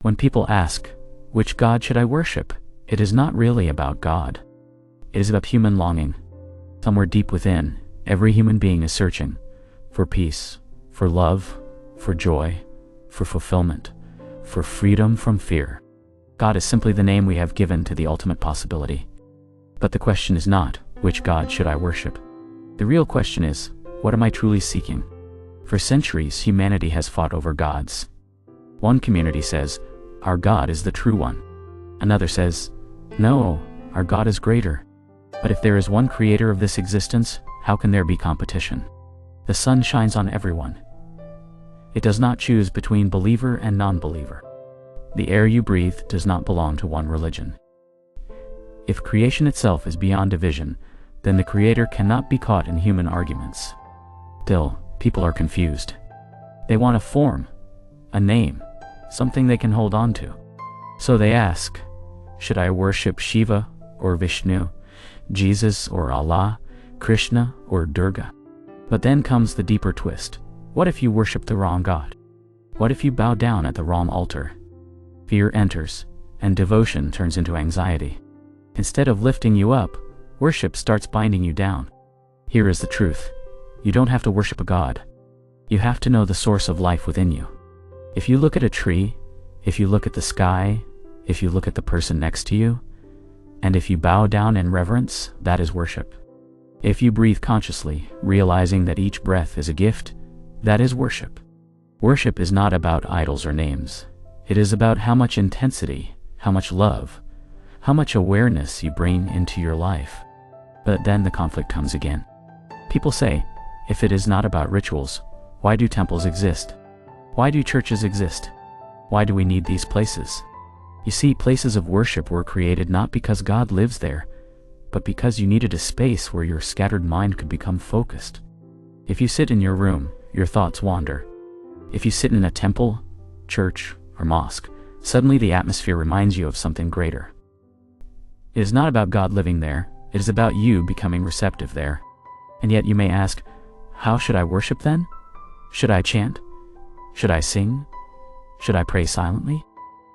When people ask, which God should I worship? It is not really about God. It is about human longing. Somewhere deep within, every human being is searching for peace, for love, for joy, for fulfillment, for freedom from fear. God is simply the name we have given to the ultimate possibility. But the question is not, which God should I worship? The real question is, what am I truly seeking? For centuries, humanity has fought over gods. One community says, our God is the true one. Another says, no, our God is greater. But if there is one creator of this existence, how can there be competition? The sun shines on everyone. It does not choose between believer and non-believer. The air you breathe does not belong to one religion. If creation itself is beyond division, then the Creator cannot be caught in human arguments. Still, people are confused. They want a form, a name, something they can hold on to. So they ask, should I worship Shiva or Vishnu, Jesus or Allah, Krishna or Durga? But then comes the deeper twist. What if you worship the wrong God? What if you bow down at the wrong altar? Fear enters, and devotion turns into anxiety. Instead of lifting you up, worship starts binding you down. Here is the truth. You don't have to worship a god. You have to know the source of life within you. If you look at a tree, if you look at the sky, if you look at the person next to you, and if you bow down in reverence, that is worship. If you breathe consciously, realizing that each breath is a gift, that is worship. Worship is not about idols or names. It is about how much intensity, how much love, how much awareness you bring into your life. But then the conflict comes again. People say, if it is not about rituals, why do temples exist? Why do churches exist? Why do we need these places? You see, places of worship were created not because God lives there, but because you needed a space where your scattered mind could become focused. If you sit in your room, your thoughts wander. If you sit in a temple, church, or mosque, suddenly the atmosphere reminds you of something greater. It is not about God living there, it is about you becoming receptive there. And yet you may ask, how should I worship then? Should I chant? Should I sing? Should I pray silently?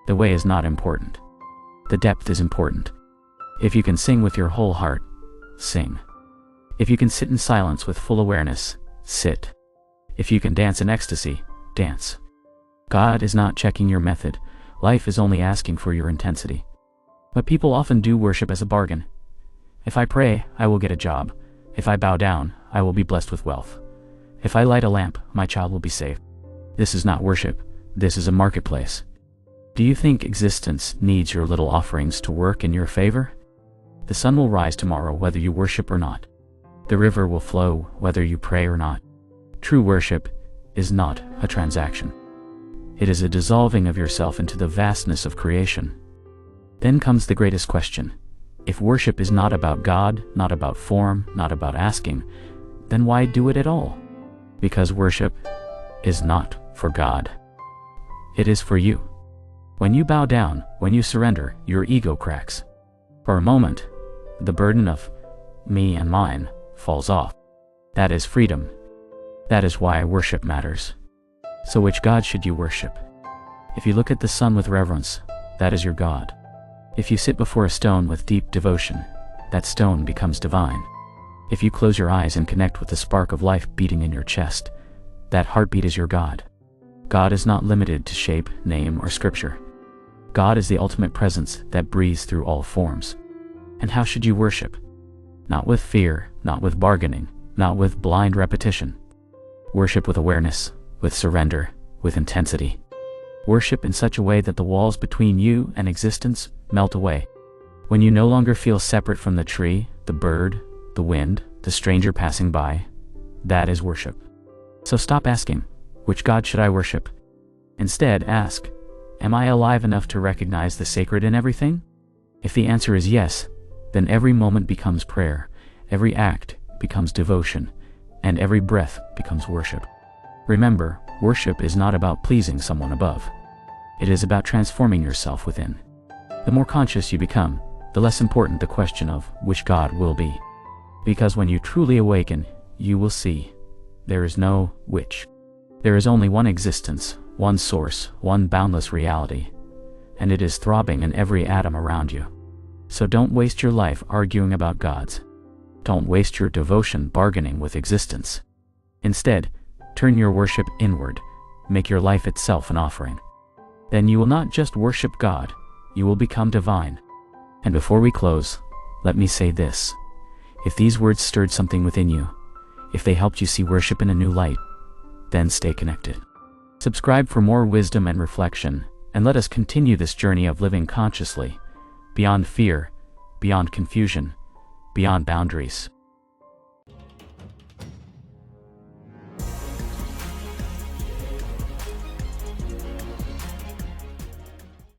The way is not important. The depth is important. If you can sing with your whole heart, sing. If you can sit in silence with full awareness, sit. If you can dance in ecstasy, dance. God is not checking your method. Life is only asking for your intensity. But people often do worship as a bargain. If I pray, I will get a job. If I bow down, I will be blessed with wealth. If I light a lamp, my child will be saved. This is not worship. This is a marketplace. Do you think existence needs your little offerings to work in your favor? The sun will rise tomorrow whether you worship or not. The river will flow whether you pray or not. True worship is not a transaction. It is a dissolving of yourself into the vastness of creation. Then comes the greatest question. If worship is not about God, not about form, not about asking, then why do it at all? Because worship is not for God. It is for you. When you bow down, when you surrender, your ego cracks. For a moment, the burden of me and mine falls off. That is freedom. That is why worship matters. So which God should you worship? If you look at the sun with reverence, that is your God. If you sit before a stone with deep devotion, that stone becomes divine. If you close your eyes and connect with the spark of life beating in your chest, that heartbeat is your God. God is not limited to shape, name, or scripture. God is the ultimate presence that breathes through all forms. And how should you worship? Not with fear, not with bargaining, not with blind repetition. Worship with awareness, with surrender, with intensity. Worship in such a way that the walls between you and existence melt away. When you no longer feel separate from the tree, the bird, the wind, the stranger passing by, that is worship. So stop asking, which God should I worship? Instead, ask, am I alive enough to recognize the sacred in everything? If the answer is yes, then every moment becomes prayer, every act becomes devotion, and every breath becomes worship. Remember, worship is not about pleasing someone above. It is about transforming yourself within. The more conscious you become, the less important the question of which God will be. Because when you truly awaken, you will see there is no which. There is only one existence, one source, one boundless reality, and it is throbbing in every atom around you. So don't waste your life arguing about gods. Don't waste your devotion bargaining with existence. Instead, turn your worship inward, make your life itself an offering. Then you will not just worship God, you will become divine. And before we close, let me say this. If these words stirred something within you, if they helped you see worship in a new light, then stay connected. Subscribe for more wisdom and reflection, and let us continue this journey of living consciously, beyond fear, beyond confusion, beyond boundaries.